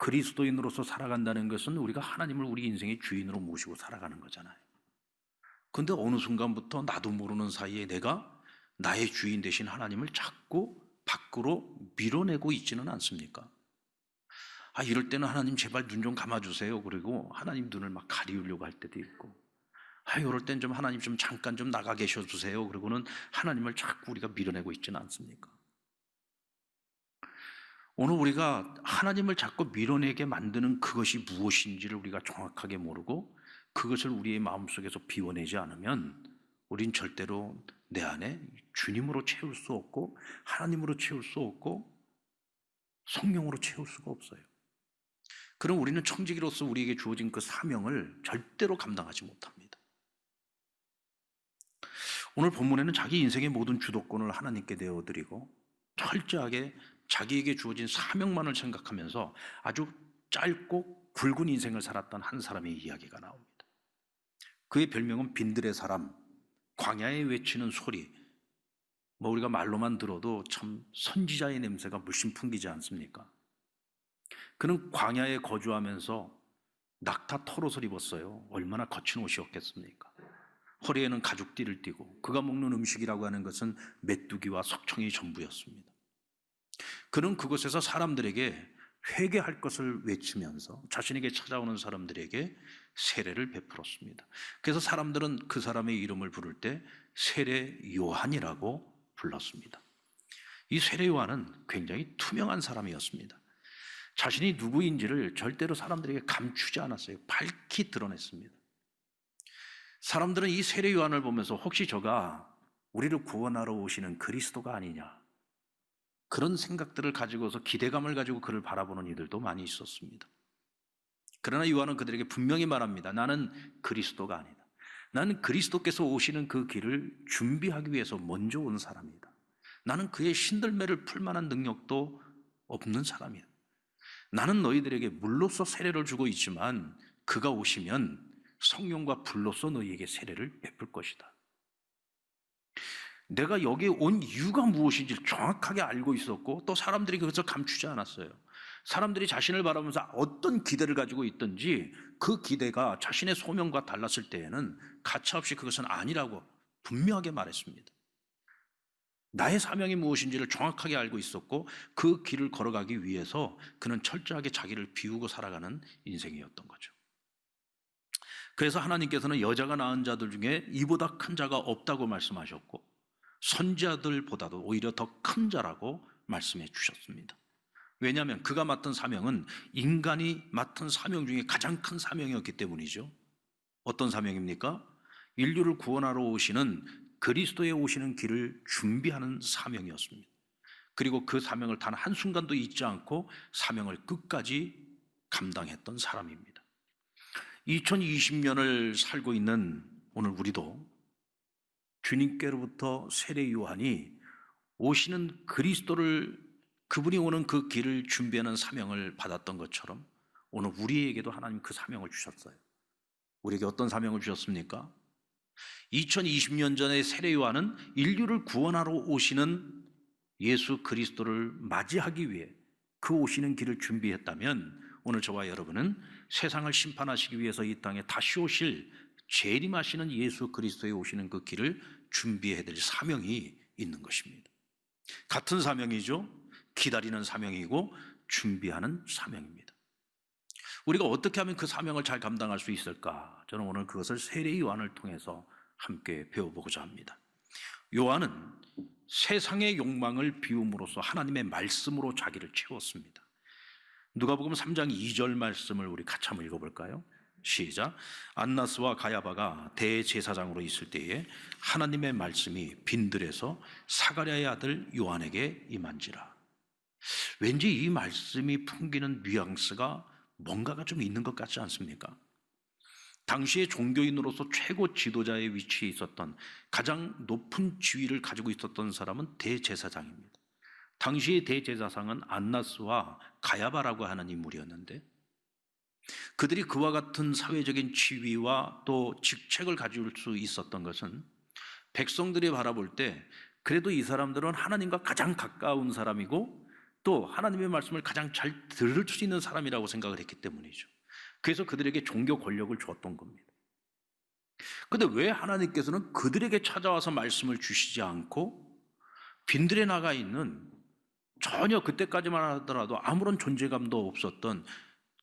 그리스도인으로서 살아간다는 것은 우리가 하나님을 우리 인생의 주인으로 모시고 살아가는 거잖아요. 근데 어느 순간부터 나도 모르는 사이에 내가 나의 주인 되신 하나님을 자꾸 밖으로 밀어내고 있지는 않습니까? 이럴 때는 하나님 제발 눈 좀 감아주세요. 그리고 하나님 눈을 막 가리우려고 할 때도 있고, 이럴 땐 좀 하나님 좀 잠깐 좀 나가 계셔 주세요. 그리고는 하나님을 자꾸 우리가 밀어내고 있지는 않습니까? 오늘 우리가 하나님을 자꾸 밀어내게 만드는 그것이 무엇인지를 우리가 정확하게 모르고 그것을 우리의 마음속에서 비워내지 않으면 우린 절대로 내 안에 주님으로 채울 수 없고 하나님으로 채울 수 없고 성령으로 채울 수가 없어요. 그럼 우리는 청지기로서 우리에게 주어진 그 사명을 절대로 감당하지 못합니다. 오늘 본문에는 자기 인생의 모든 주도권을 하나님께 내어드리고 철저하게 자기에게 주어진 사명만을 생각하면서 아주 짧고 굵은 인생을 살았던 한 사람의 이야기가 나옵니다. 그의 별명은 빈들의 사람, 광야에 외치는 소리. 우리가 말로만 들어도 참 선지자의 냄새가 물씬 풍기지 않습니까? 그는 광야에 거주하면서 낙타 털옷을 입었어요. 얼마나 거친 옷이었겠습니까? 허리에는 가죽띠를 띠고 그가 먹는 음식이라고 하는 것은 메뚜기와 석청이 전부였습니다. 그는 그곳에서 사람들에게 회개할 것을 외치면서 자신에게 찾아오는 사람들에게 세례를 베풀었습니다. 그래서 사람들은 그 사람의 이름을 부를 때 세례 요한이라고 불렀습니다. 이 세례 요한은 굉장히 투명한 사람이었습니다. 자신이 누구인지를 절대로 사람들에게 감추지 않았어요. 밝히 드러냈습니다. 사람들은 이 세례 요한을 보면서 혹시 저가 우리를 구원하러 오시는 그리스도가 아니냐, 그런 생각들을 가지고서 기대감을 가지고 그를 바라보는 이들도 많이 있었습니다. 그러나 요한은 그들에게 분명히 말합니다. 나는 그리스도가 아니다. 나는 그리스도께서 오시는 그 길을 준비하기 위해서 먼저 온 사람이다. 나는 그의 신들매를 풀 만한 능력도 없는 사람이다. 나는 너희들에게 물로써 세례를 주고 있지만 그가 오시면 성령과 불로써 너희에게 세례를 베풀 것이다. 내가 여기에 온 이유가 무엇인지 정확하게 알고 있었고 또 사람들이 그것을 감추지 않았어요. 사람들이 자신을 바라보면서 어떤 기대를 가지고 있든지 그 기대가 자신의 소명과 달랐을 때에는 가차없이 그것은 아니라고 분명하게 말했습니다. 나의 사명이 무엇인지를 정확하게 알고 있었고 그 길을 걸어가기 위해서 그는 철저하게 자기를 비우고 살아가는 인생이었던 거죠. 그래서 하나님께서는 여자가 낳은 자들 중에 이보다 큰 자가 없다고 말씀하셨고 선지자들보다도 오히려 더 큰 자라고 말씀해 주셨습니다. 왜냐하면 그가 맡은 사명은 인간이 맡은 사명 중에 가장 큰 사명이었기 때문이죠. 어떤 사명입니까? 인류를 구원하러 오시는 그리스도에 오시는 길을 준비하는 사명이었습니다. 그리고 그 사명을 단 한순간도 잊지 않고 사명을 끝까지 감당했던 사람입니다. 2020년을 살고 있는 오늘 우리도 주님께로부터 세례 요한이 오시는 그리스도를, 그분이 오는 그 길을 준비하는 사명을 받았던 것처럼 오늘 우리에게도 하나님 그 사명을 주셨어요. 우리에게 어떤 사명을 주셨습니까? 2020년 전에 세례 요한은 인류를 구원하러 오시는 예수 그리스도를 맞이하기 위해 그 오시는 길을 준비했다면 오늘 저와 여러분은 세상을 심판하시기 위해서 이 땅에 다시 오실 재림하시는 예수 그리스도에 오시는 그 길을 준비해야 될 사명이 있는 것입니다. 같은 사명이죠. 기다리는 사명이고 준비하는 사명입니다. 우리가 어떻게 하면 그 사명을 잘 감당할 수 있을까? 저는 오늘 그것을 세례 요한을 통해서 함께 배워보고자 합니다. 요한은 세상의 욕망을 비움으로써 하나님의 말씀으로 자기를 채웠습니다. 누가복음 3장 2절 말씀을 우리 같이 한번 읽어볼까요? 시작. 안나스와 가야바가 대제사장으로 있을 때에 하나님의 말씀이 빈들에서 사가랴의 아들 요한에게 임한지라. 왠지 이 말씀이 풍기는 뉘앙스가 뭔가가 좀 있는 것 같지 않습니까? 당시의 종교인으로서 최고 지도자의 위치에 있었던, 가장 높은 지위를 가지고 있었던 사람은 대제사장입니다. 당시의 대제사장은 안나스와 가야바라고 하는 인물이었는데 그들이 그와 같은 사회적인 지위와 또 직책을 가질 수 있었던 것은 백성들이 바라볼 때 그래도 이 사람들은 하나님과 가장 가까운 사람이고 또 또 하나님의 말씀을 가장 잘 들을 수 있는 사람이라고 생각을 했기 때문이죠. 그래서 그들에게 종교 권력을 주었던 겁니다. 그런데 왜 하나님께서는 그들에게 찾아와서 말씀을 주시지 않고 빈들에 나가 있는, 전혀 그때까지만 하더라도 아무런 존재감도 없었던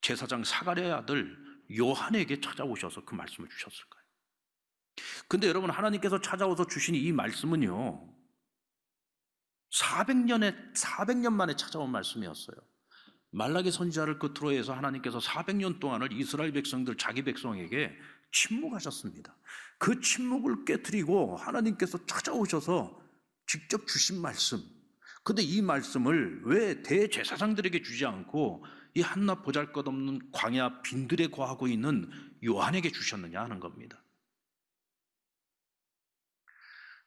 제사장 사가랴의 아들 요한에게 찾아오셔서 그 말씀을 주셨을까요? 근데 여러분, 하나님께서 찾아와서 주신 이 말씀은요, 400년 만에 찾아온 말씀이었어요. 말라기 선지자를 끝으로 해서 하나님께서 400년 동안을 이스라엘 백성들, 자기 백성에게 침묵하셨습니다. 그 침묵을 깨트리고 하나님께서 찾아오셔서 직접 주신 말씀. 근데 이 말씀을 왜 대제사장들에게 주지 않고 이 한낱 보잘것없는 광야 빈들에 거하고 있는 요한에게 주셨느냐 하는 겁니다.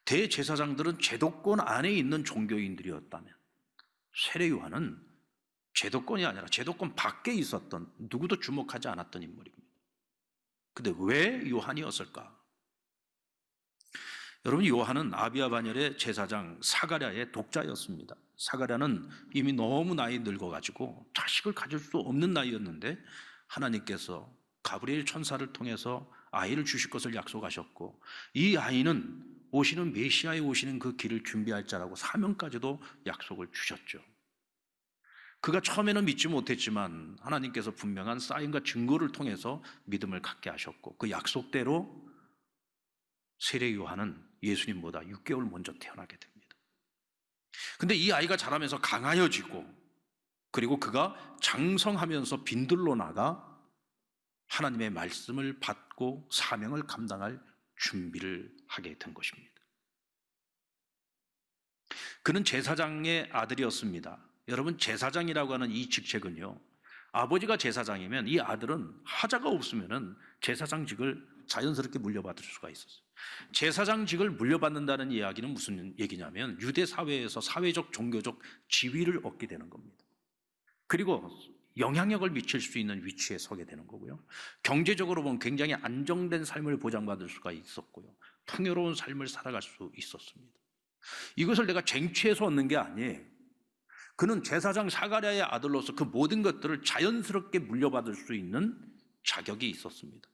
대제사장들은 제도권 안에 있는 종교인들이었다면 세례 요한은 제도권이 아니라 제도권 밖에 있었던, 누구도 주목하지 않았던 인물입니다. 근데 왜 요한이었을까? 여러분, 요한은 아비야 반열의 제사장 사가랴의 독자였습니다. 사가랴는 이미 너무 나이 늙어가지고 자식을 가질 수 없는 나이였는데 하나님께서 가브리엘 천사를 통해서 아이를 주실 것을 약속하셨고, 이 아이는 오시는 메시아에 오시는 그 길을 준비할 자라고 사명까지도 약속을 주셨죠. 그가 처음에는 믿지 못했지만 하나님께서 분명한 사인과 증거를 통해서 믿음을 갖게 하셨고, 그 약속대로 세례 요한은 예수님보다 6개월 먼저 태어나게 됩니다. 근데 이 아이가 자라면서 강하여지고, 그리고 그가 장성하면서 빈들로 나가 하나님의 말씀을 받고 사명을 감당할 준비를 하게 된 것입니다. 그는 제사장의 아들이었습니다. 여러분, 제사장이라고 하는 이 직책은요, 아버지가 제사장이면 이 아들은 하자가 없으면 제사장직을 자연스럽게 물려받을 수가 있었어요. 제사장직을 물려받는다는 이야기는 무슨 얘기냐면 유대 사회에서 사회적 종교적 지위를 얻게 되는 겁니다. 그리고 영향력을 미칠 수 있는 위치에 서게 되는 거고요. 경제적으로 보면 굉장히 안정된 삶을 보장받을 수가 있었고요. 풍요로운 삶을 살아갈 수 있었습니다. 이것을 내가 쟁취해서 얻는 게 아니에요. 그는 제사장 사가랴의 아들로서 그 모든 것들을 자연스럽게 물려받을 수 있는 자격이 있었습니다.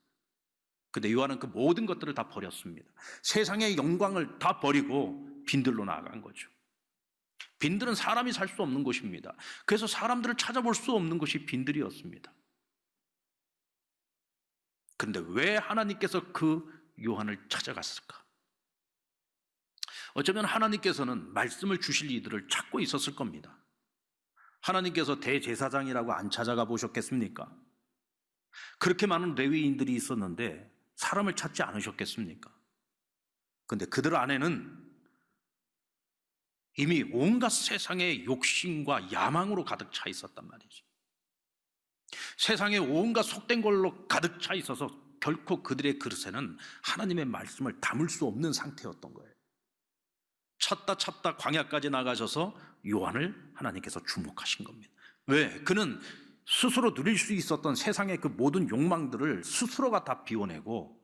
근데 요한은 그 모든 것들을 다 버렸습니다. 세상의 영광을 다 버리고 빈들로 나아간 거죠. 빈들은 사람이 살 수 없는 곳입니다. 그래서 사람들을 찾아볼 수 없는 곳이 빈들이었습니다. 그런데 왜 하나님께서 그 요한을 찾아갔을까? 어쩌면 하나님께서는 말씀을 주실 이들을 찾고 있었을 겁니다. 하나님께서 대제사장이라고 안 찾아가 보셨겠습니까? 그렇게 많은 레위인들이 있었는데 사람을 찾지 않으셨겠습니까? 그런데 그들 안에는 이미 온갖 세상의 욕심과 야망으로 가득 차 있었단 말이죠. 세상에 온갖 속된 걸로 가득 차 있어서 결코 그들의 그릇에는 하나님의 말씀을 담을 수 없는 상태였던 거예요. 찾다 광야까지 나가셔서 요한을 하나님께서 주목하신 겁니다. 왜? 그는 스스로 누릴 수 있었던 세상의 그 모든 욕망들을 스스로가 다 비워내고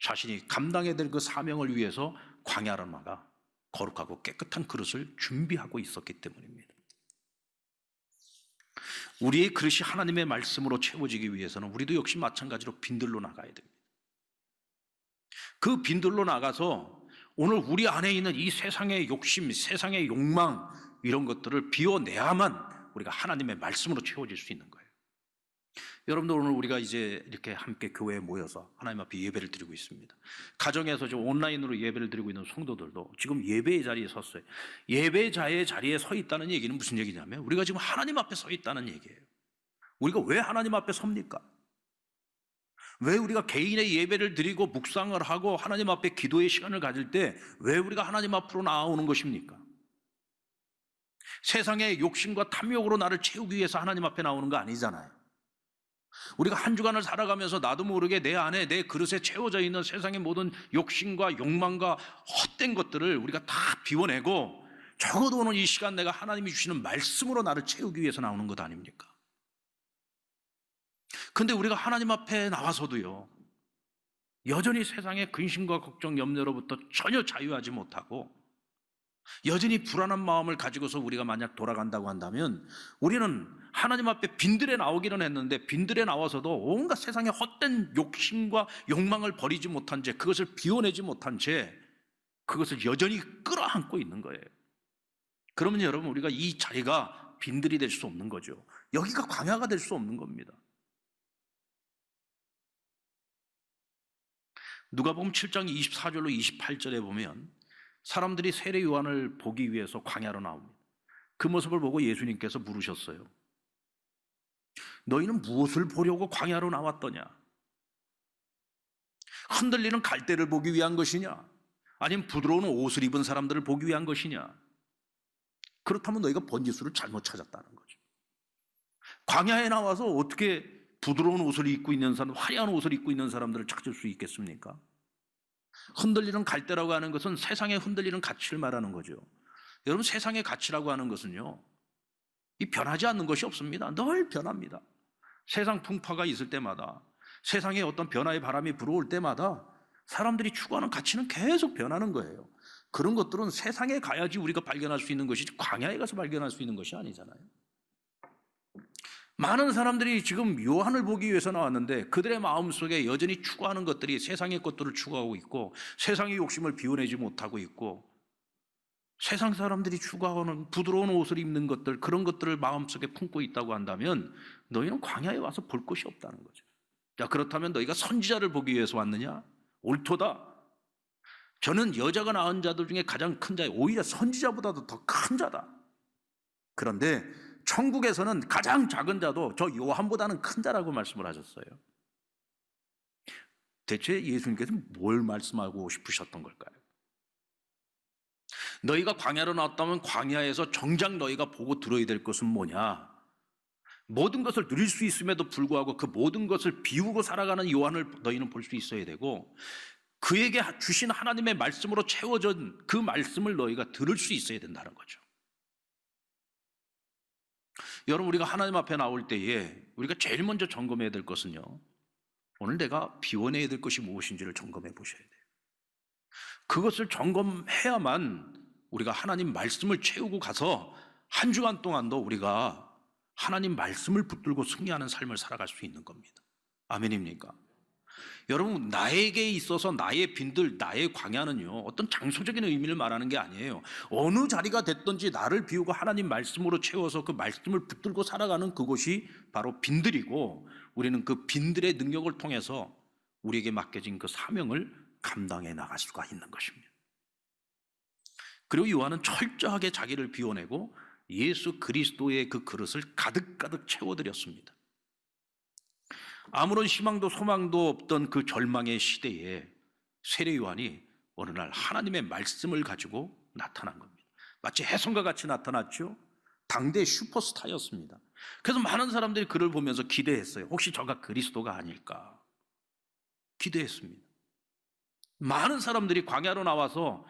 자신이 감당해야 될 그 사명을 위해서 광야로 나가 거룩하고 깨끗한 그릇을 준비하고 있었기 때문입니다. 우리의 그릇이 하나님의 말씀으로 채워지기 위해서는 우리도 역시 마찬가지로 빈들로 나가야 됩니다. 그 빈들로 나가서 오늘 우리 안에 있는 이 세상의 욕심, 세상의 욕망, 이런 것들을 비워내야만 우리가 하나님의 말씀으로 채워질 수 있는 거예요. 여러분들, 오늘 우리가 이제 이렇게 함께 교회에 모여서 하나님 앞에 예배를 드리고 있습니다. 가정에서 지금 온라인으로 예배를 드리고 있는 성도들도 지금 예배의 자리에 섰어요. 예배자의 자리에 서 있다는 얘기는 무슨 얘기냐면 우리가 지금 하나님 앞에 서 있다는 얘기예요. 우리가 왜 하나님 앞에 섭니까? 왜 우리가 개인의 예배를 드리고 묵상을 하고 하나님 앞에 기도의 시간을 가질 때 왜 우리가 하나님 앞으로 나아오는 것입니까? 세상의 욕심과 탐욕으로 나를 채우기 위해서 하나님 앞에 나오는 거 아니잖아요. 우리가 한 주간을 살아가면서 나도 모르게 내 안에, 내 그릇에 채워져 있는 세상의 모든 욕심과 욕망과 헛된 것들을 우리가 다 비워내고 적어도 오늘 이 시간 내가 하나님이 주시는 말씀으로 나를 채우기 위해서 나오는 것 아닙니까? 근데 우리가 하나님 앞에 나와서도요, 여전히 세상의 근심과 걱정, 염려로부터 전혀 자유하지 못하고 여전히 불안한 마음을 가지고서 우리가 만약 돌아간다고 한다면 우리는 하나님 앞에 빈들에 나오기는 했는데 빈들에 나와서도 온갖 세상의 헛된 욕심과 욕망을 버리지 못한 채, 그것을 비워내지 못한 채 그것을 여전히 끌어안고 있는 거예요. 그러면 여러분, 우리가 이 자리가 빈들이 될 수 없는 거죠. 여기가 광야가 될 수 없는 겁니다. 누가복음 7장 24절로 28절에 보면 사람들이 세례 요한을 보기 위해서 광야로 나옵니다. 그 모습을 보고 예수님께서 물으셨어요. 너희는 무엇을 보려고 광야로 나왔더냐? 흔들리는 갈대를 보기 위한 것이냐? 아니면 부드러운 옷을 입은 사람들을 보기 위한 것이냐? 그렇다면 너희가 번지수를 잘못 찾았다는 거죠. 광야에 나와서 어떻게 부드러운 옷을 입고 있는 사람, 화려한 옷을 입고 있는 사람들을 찾을 수 있겠습니까? 흔들리는 갈대라고 하는 것은 세상에 흔들리는 가치를 말하는 거죠. 여러분, 세상의 가치라고 하는 것은요, 이 변하지 않는 것이 없습니다. 늘 변합니다. 세상 풍파가 있을 때마다, 세상에 어떤 변화의 바람이 불어올 때마다 사람들이 추구하는 가치는 계속 변하는 거예요. 그런 것들은 세상에 가야지 우리가 발견할 수 있는 것이지 광야에 가서 발견할 수 있는 것이 아니잖아요. 많은 사람들이 지금 요한을 보기 위해서 나왔는데 그들의 마음속에 여전히 추구하는 것들이 세상의 것들을 추구하고 있고 세상의 욕심을 비워내지 못하고 있고 세상 사람들이 추구하는 부드러운 옷을 입는 것들, 그런 것들을 마음속에 품고 있다고 한다면 너희는 광야에 와서 볼 것이 없다는 거죠. 자, 그렇다면 너희가 선지자를 보기 위해서 왔느냐? 옳도다. 저는 여자가 낳은 자들 중에 가장 큰 자예요. 오히려 선지자보다도 더 큰 자다. 그런데 천국에서는 가장 작은 자도 저 요한보다는 큰 자라고 말씀을 하셨어요. 대체 예수님께서는 뭘 말씀하고 싶으셨던 걸까요? 너희가 광야로 나왔다면 광야에서 정작 너희가 보고 들어야 될 것은 뭐냐? 모든 것을 누릴 수 있음에도 불구하고 그 모든 것을 비우고 살아가는 요한을 너희는 볼 수 있어야 되고 그에게 주신 하나님의 말씀으로 채워진 그 말씀을 너희가 들을 수 있어야 된다는 거죠. 여러분, 우리가 하나님 앞에 나올 때에 우리가 제일 먼저 점검해야 될 것은요, 오늘 내가 비워내야 될 것이 무엇인지를 점검해 보셔야 돼요. 그것을 점검해야만 우리가 하나님 말씀을 채우고 가서 한 주간 동안도 우리가 하나님 말씀을 붙들고 승리하는 삶을 살아갈 수 있는 겁니다. 아멘입니까? 여러분, 나에게 있어서 나의 빈들, 나의 광야는요, 어떤 장소적인 의미를 말하는 게 아니에요. 어느 자리가 됐든지 나를 비우고 하나님 말씀으로 채워서 그 말씀을 붙들고 살아가는 그것이 바로 빈들이고, 우리는 그 빈들의 능력을 통해서 우리에게 맡겨진 그 사명을 감당해 나갈 수가 있는 것입니다. 그리고 요한은 철저하게 자기를 비워내고 예수 그리스도의 그 그릇을 가득가득 채워드렸습니다. 아무런 희망도 소망도 없던 그 절망의 시대에 세례 요한이 어느 날 하나님의 말씀을 가지고 나타난 겁니다. 마치 혜성과 같이 나타났죠. 당대 슈퍼스타였습니다. 그래서 많은 사람들이 그를 보면서 기대했어요. 혹시 저가 그리스도가 아닐까 기대했습니다. 많은 사람들이 광야로 나와서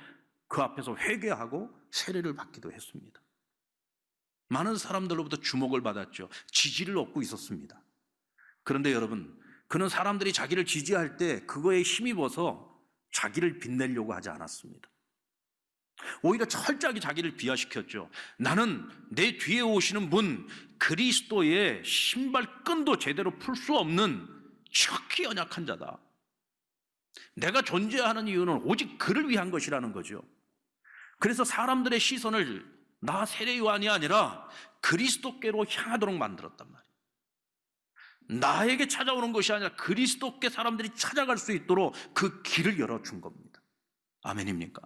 그 앞에서 회개하고 세례를 받기도 했습니다. 많은 사람들로부터 주목을 받았죠. 지지를 얻고 있었습니다. 그런데 여러분, 그는 사람들이 자기를 지지할 때 그거에 힘입어서 자기를 빛내려고 하지 않았습니다. 오히려 철저하게 자기를 비하시켰죠. 나는 내 뒤에 오시는 분 그리스도의 신발끈도 제대로 풀 수 없는 지극히 연약한 자다. 내가 존재하는 이유는 오직 그를 위한 것이라는 거죠. 그래서 사람들의 시선을 나 세례 요한이 아니라 그리스도께로 향하도록 만들었단 말이에요. 나에게 찾아오는 것이 아니라 그리스도께 사람들이 찾아갈 수 있도록 그 길을 열어준 겁니다. 아멘입니까?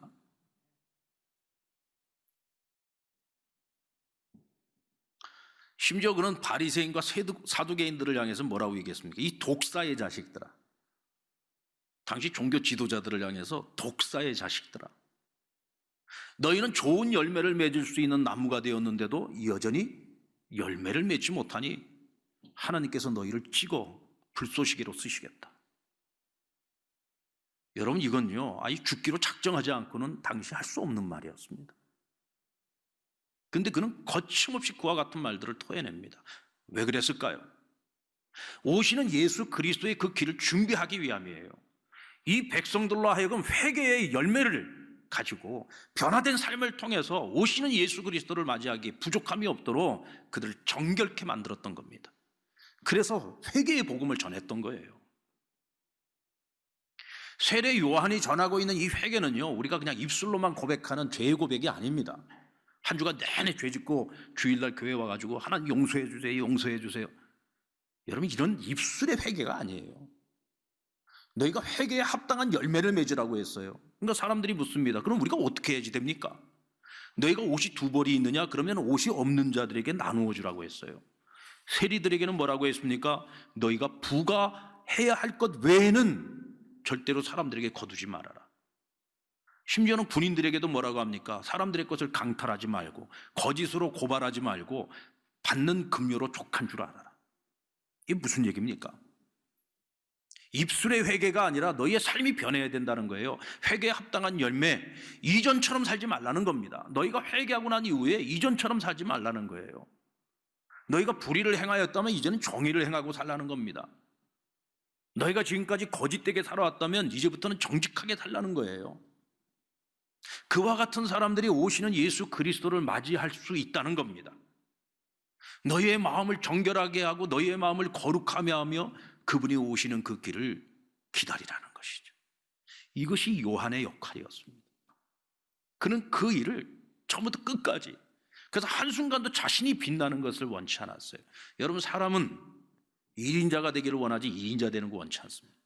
심지어 그는 바리새인과 사두개인들을 향해서 뭐라고 얘기했습니까? 이 독사의 자식들아. 당시 종교 지도자들을 향해서 독사의 자식들아. 너희는 좋은 열매를 맺을 수 있는 나무가 되었는데도 여전히 열매를 맺지 못하니 하나님께서 너희를 찍어 불쏘시개로 쓰시겠다. 여러분, 이건요, 아예 죽기로 작정하지 않고는 당시 할 수 없는 말이었습니다. 근데 그는 거침없이 그와 같은 말들을 토해냅니다. 왜 그랬을까요? 오시는 예수 그리스도의 그 길을 준비하기 위함이에요. 이 백성들로 하여금 회개의 열매를 가지고 변화된 삶을 통해서 오시는 예수 그리스도를 맞이하기에 부족함이 없도록 그들을 정결케 만들었던 겁니다. 그래서 회개의 복음을 전했던 거예요. 세례 요한이 전하고 있는 이 회개는요, 우리가 그냥 입술로만 고백하는 죄의 고백이 아닙니다. 한 주간 내내 죄 짓고 주일날 교회 와가지고 하나님 용서해 주세요, 용서해 주세요. 여러분, 이런 입술의 회개가 아니에요. 너희가 회개에 합당한 열매를 맺으라고 했어요. 그러니까 사람들이 묻습니다. 그럼 우리가 어떻게 해야지 됩니까? 너희가 옷이 두 벌이 있느냐? 그러면 옷이 없는 자들에게 나누어 주라고 했어요. 세리들에게는 뭐라고 했습니까? 너희가 부과해야 할 것 외에는 절대로 사람들에게 거두지 말아라. 심지어는 군인들에게도 뭐라고 합니까? 사람들의 것을 강탈하지 말고 거짓으로 고발하지 말고 받는 급료로 족한 줄 알아라. 이게 무슨 얘기입니까? 입술의 회개가 아니라 너희의 삶이 변해야 된다는 거예요. 회개에 합당한 열매, 이전처럼 살지 말라는 겁니다. 너희가 회개하고 난 이후에 이전처럼 살지 말라는 거예요. 너희가 불의를 행하였다면 이제는 정의를 행하고 살라는 겁니다. 너희가 지금까지 거짓되게 살아왔다면 이제부터는 정직하게 살라는 거예요. 그와 같은 사람들이 오시는 예수 그리스도를 맞이할 수 있다는 겁니다. 너희의 마음을 정결하게 하고 너희의 마음을 거룩하게 하며 그분이 오시는 그 길을 기다리라는 것이죠. 이것이 요한의 역할이었습니다. 그는 그 일을 처음부터 끝까지, 그래서 한순간도 자신이 빛나는 것을 원치 않았어요. 여러분, 사람은 1인자가 되기를 원하지 2인자 되는 거 원치 않습니다.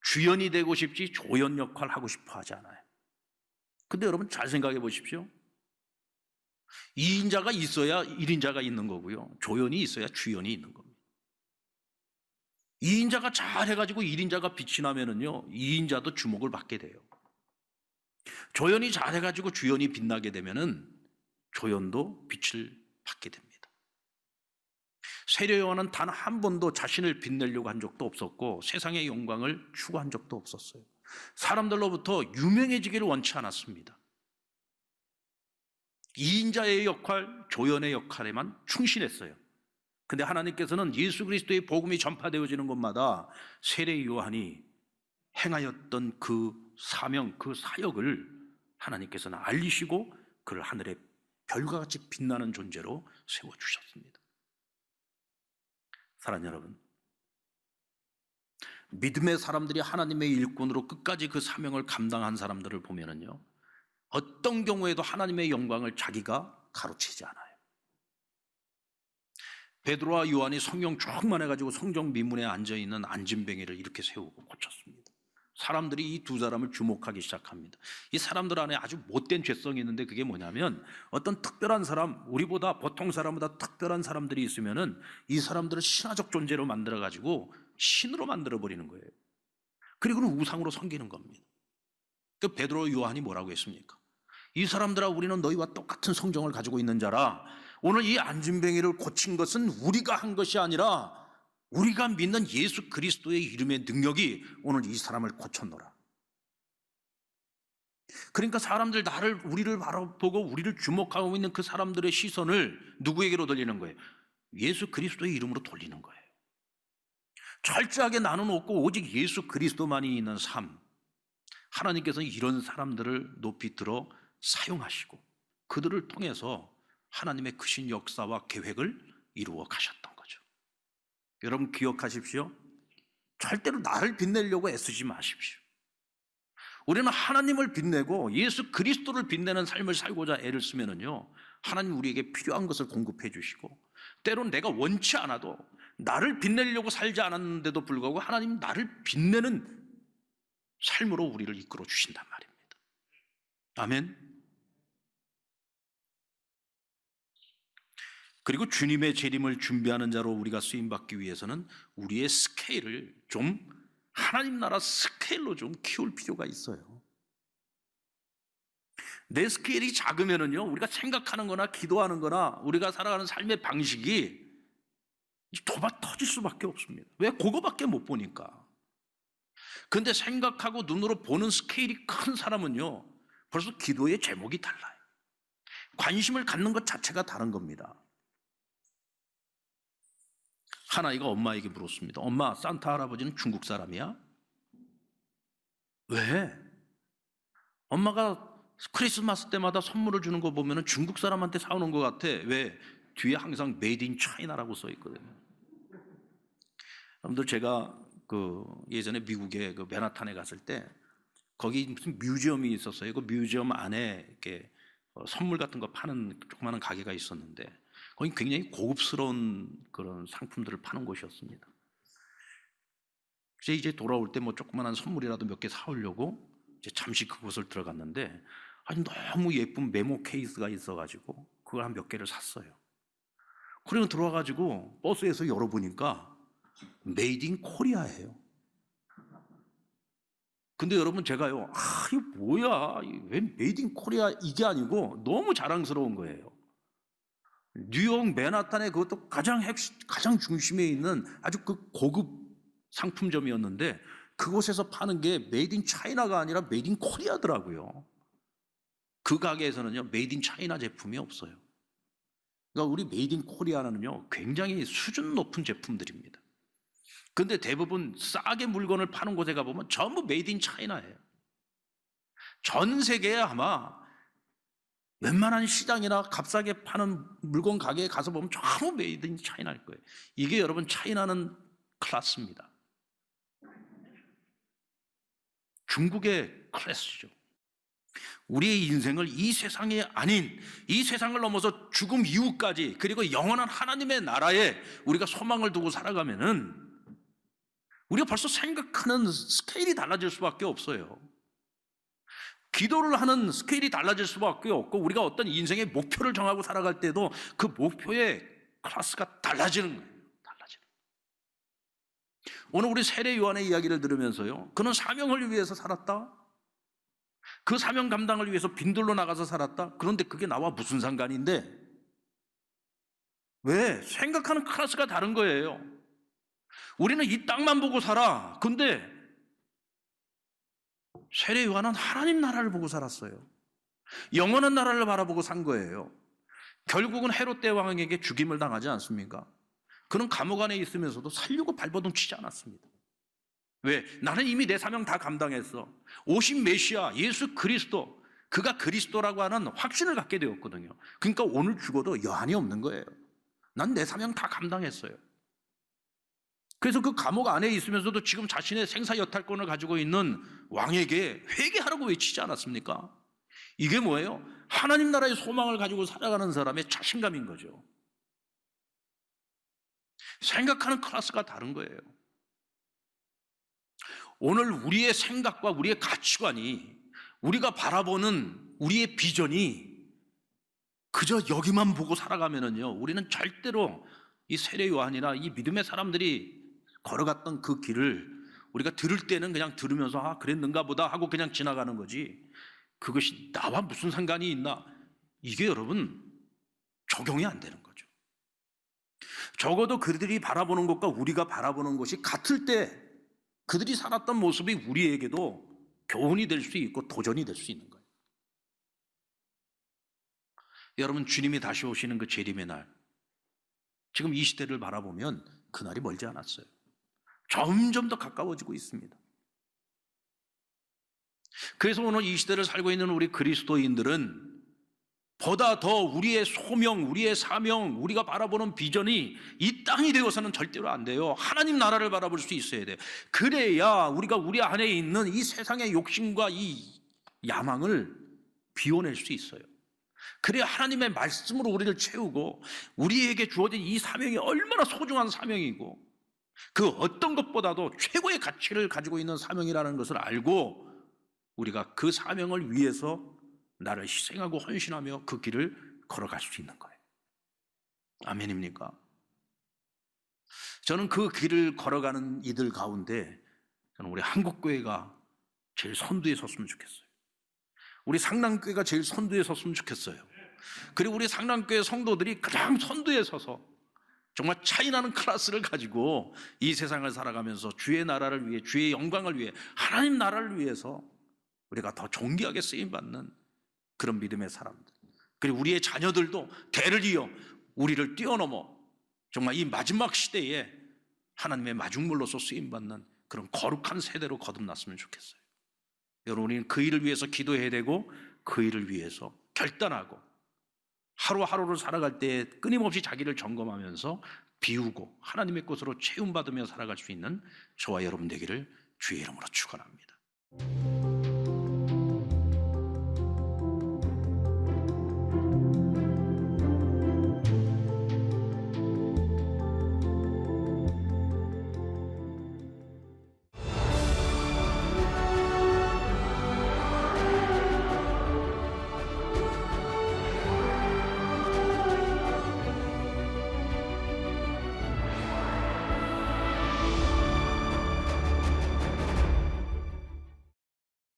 주연이 되고 싶지 조연 역할 하고 싶어 하지 않아요. 근데 여러분 잘 생각해 보십시오. 2인자가 있어야 1인자가 있는 거고요. 조연이 있어야 주연이 있는 겁니다. 2인자가 잘해가지고 1인자가 빛이 나면은요, 2인자도 주목을 받게 돼요. 조연이 잘해가지고 주연이 빛나게 되면은 조연도 빛을 받게 됩니다. 세례 요한은 단 한 번도 자신을 빛내려고 한 적도 없었고 세상의 영광을 추구한 적도 없었어요. 사람들로부터 유명해지기를 원치 않았습니다. 2인자의 역할, 조연의 역할에만 충실했어요. 근데 하나님께서는 예수 그리스도의 복음이 전파되어지는 곳마다 세례 요한이 행하였던 그 사명, 그 사역을 하나님께서는 알리시고 그를 하늘의 별과 같이 빛나는 존재로 세워주셨습니다. 사랑하는 여러분, 믿음의 사람들이 하나님의 일꾼으로 끝까지 그 사명을 감당한 사람들을 보면은요, 어떤 경우에도 하나님의 영광을 자기가 가로채지 않아요. 베드로와 요한이 성령 충만해가지고 성정 미문에 앉아있는 안진뱅이를 이렇게 세우고 고쳤습니다. 사람들이 이 두 사람을 주목하기 시작합니다. 이 사람들 안에 아주 못된 죄성이 있는데 그게 뭐냐면 어떤 특별한 사람, 우리보다 보통 사람보다 특별한 사람들이 있으면은 이 사람들을 신화적 존재로 만들어가지고 신으로 만들어버리는 거예요. 그리고는 우상으로 섬기는 겁니다. 그 베드로 요한이 뭐라고 했습니까? 이 사람들아, 우리는 너희와 똑같은 성정을 가지고 있는 자라, 오늘 이 안진뱅이를 고친 것은 우리가 한 것이 아니라 우리가 믿는 예수 그리스도의 이름의 능력이 오늘 이 사람을 고쳤노라. 그러니까 사람들 우리를 바라보고 우리를 주목하고 있는 그 사람들의 시선을 누구에게로 돌리는 거예요? 예수 그리스도의 이름으로 돌리는 거예요. 철저하게 나는 없고 오직 예수 그리스도만이 있는 삶. 하나님께서는 이런 사람들을 높이 들어 사용하시고 그들을 통해서 하나님의 크신 역사와 계획을 이루어 가셨던 거죠. 여러분 기억하십시오. 절대로 나를 빛내려고 애쓰지 마십시오. 우리는 하나님을 빛내고 예수 그리스도를 빛내는 삶을 살고자 애를 쓰면은요, 하나님 우리에게 필요한 것을 공급해 주시고, 때론 내가 원치 않아도 나를 빛내려고 살지 않았는데도 불구하고 하나님 나를 빛내는 삶으로 우리를 이끌어 주신단 말입니다. 아멘. 그리고 주님의 재림을 준비하는 자로 우리가 쓰임받기 위해서는 우리의 스케일을 좀 하나님 나라 스케일로 좀 키울 필요가 있어요. 내 스케일이 작으면은요, 우리가 생각하는 거나 기도하는 거나 우리가 살아가는 삶의 방식이 도박 터질 수밖에 없습니다. 왜? 그거밖에 못 보니까. 근데 생각하고 눈으로 보는 스케일이 큰 사람은요, 벌써 기도의 제목이 달라요. 관심을 갖는 것 자체가 다른 겁니다. 한 아이가 엄마에게 물었습니다. 엄마, 산타 할아버지는 중국 사람이야? 왜? 엄마가 크리스마스 때마다 선물을 주는 거 보면 중국 사람한테 사오는 것 같아. 왜? 뒤에 항상 메이드 인 차이나라고 써 있거든요. 여러분들, 제가 예전에 미국에 맨하탄에 갔을 때 거기 무슨 뮤지엄이 있었어요. 그 뮤지엄 안에 이렇게 선물 같은 거 파는 조그마한 가게가 있었는데 거기 굉장히 고급스러운 그런 상품들을 파는 곳이었습니다. 이제 돌아올 때 뭐 조그마한 선물이라도 몇 개 사오려고 이제 잠시 그곳을 들어갔는데 아니 너무 예쁜 메모 케이스가 있어가지고 그걸 한 몇 개를 샀어요. 그리고 들어와가지고 버스에서 열어보니까 메이드 인 코리아예요. 근데 여러분, 제가요, 이게 뭐야, 왜 메이드 인 코리아 이게 아니고 너무 자랑스러운 거예요. 뉴욕 맨하탄의 그것도 가장 중심에 있는 아주 그 고급 상품점이었는데 그곳에서 파는 게 메이드 인 차이나가 아니라 메이드 인 코리아더라고요. 그 가게에서는요, 메이드 인 차이나 제품이 없어요. 그러니까 우리 메이드 인 코리아는요, 굉장히 수준 높은 제품들입니다. 근데 대부분 싸게 물건을 파는 곳에 가보면 전부 메이드 인 차이나예요. 전 세계에 아마 웬만한 시장이나 값싸게 파는 물건 가게에 가서 보면 전부 메이드 인 차이나일 거예요. 이게 여러분 차이나는 클래스입니다. 중국의 클래스죠. 우리의 인생을 이 세상이 아닌 이 세상을 넘어서 죽음 이후까지 그리고 영원한 하나님의 나라에 우리가 소망을 두고 살아가면은 우리가 벌써 생각하는 스케일이 달라질 수밖에 없어요. 기도를 하는 스케일이 달라질 수밖에 없고 우리가 어떤 인생의 목표를 정하고 살아갈 때도 그 목표의 클래스가 달라지는 거예요. 오늘 우리 세례 요한의 이야기를 들으면서요, 그는 사명을 위해서 살았다. 그 사명 감당을 위해서 빈들로 나가서 살았다. 그런데 그게 나와 무슨 상관인데? 왜? 생각하는 클래스가 다른 거예요. 우리는 이 땅만 보고 살아. 근데 세례 요한은 하나님 나라를 보고 살았어요. 영원한 나라를 바라보고 산 거예요. 결국은 헤롯 대왕에게 죽임을 당하지 않습니까? 그는 감옥 안에 있으면서도 살려고 발버둥 치지 않았습니다. 왜? 나는 이미 내 사명 다 감당했어. 오신 메시아 예수 그리스도, 그가 그리스도라고 하는 확신을 갖게 되었거든요. 그러니까 오늘 죽어도 여한이 없는 거예요. 난 내 사명 다 감당했어요. 그래서 그 감옥 안에 있으면서도 지금 자신의 생사 여탈권을 가지고 있는 왕에게 회개하라고 외치지 않았습니까? 이게 뭐예요? 하나님 나라의 소망을 가지고 살아가는 사람의 자신감인 거죠. 생각하는 클래스가 다른 거예요. 오늘 우리의 생각과 우리의 가치관이, 우리가 바라보는 우리의 비전이 그저 여기만 보고 살아가면은요, 우리는 절대로 이 세례 요한이나 이 믿음의 사람들이 걸어갔던 그 길을 우리가 들을 때는 그냥 들으면서 그랬는가 보다 하고 그냥 지나가는 거지, 그것이 나와 무슨 상관이 있나, 이게 여러분 적용이 안 되는 거죠. 적어도 그들이 바라보는 것과 우리가 바라보는 것이 같을 때 그들이 살았던 모습이 우리에게도 교훈이 될 수 있고 도전이 될 수 있는 거예요. 여러분, 주님이 다시 오시는 그 재림의 날, 지금 이 시대를 바라보면 그날이 멀지 않았어요. 점점 더 가까워지고 있습니다. 그래서 오늘 이 시대를 살고 있는 우리 그리스도인들은 보다 더 우리의 소명, 우리의 사명, 우리가 바라보는 비전이 이 땅이 되어서는 절대로 안 돼요. 하나님 나라를 바라볼 수 있어야 돼요. 그래야 우리가 우리 안에 있는 이 세상의 욕심과 이 야망을 비워낼 수 있어요. 그래야 하나님의 말씀으로 우리를 채우고 우리에게 주어진 이 사명이 얼마나 소중한 사명이고 그 어떤 것보다도 최고의 가치를 가지고 있는 사명이라는 것을 알고 우리가 그 사명을 위해서 나를 희생하고 헌신하며 그 길을 걸어갈 수 있는 거예요. 아멘입니까? 저는 그 길을 걸어가는 이들 가운데 저는 우리 한국교회가 제일 선두에 섰으면 좋겠어요. 우리 상남교회가 제일 선두에 섰으면 좋겠어요. 그리고 우리 상남교회 성도들이 가장 선두에 서서 정말 차이나는 클래스를 가지고 이 세상을 살아가면서 주의 나라를 위해, 주의 영광을 위해, 하나님 나라를 위해서 우리가 더 존귀하게 쓰임받는 그런 믿음의 사람들, 그리고 우리의 자녀들도 대를 이어 우리를 뛰어넘어 정말 이 마지막 시대에 하나님의 마중물로서 쓰임받는 그런 거룩한 세대로 거듭났으면 좋겠어요. 여러분, 우리는 그 일을 위해서 기도해야 되고 그 일을 위해서 결단하고 하루하루를 살아갈 때 끊임없이 자기를 점검하면서 비우고 하나님의 것으로 채움받으며 살아갈 수 있는 저와 여러분 되기를 주의 이름으로 축원합니다.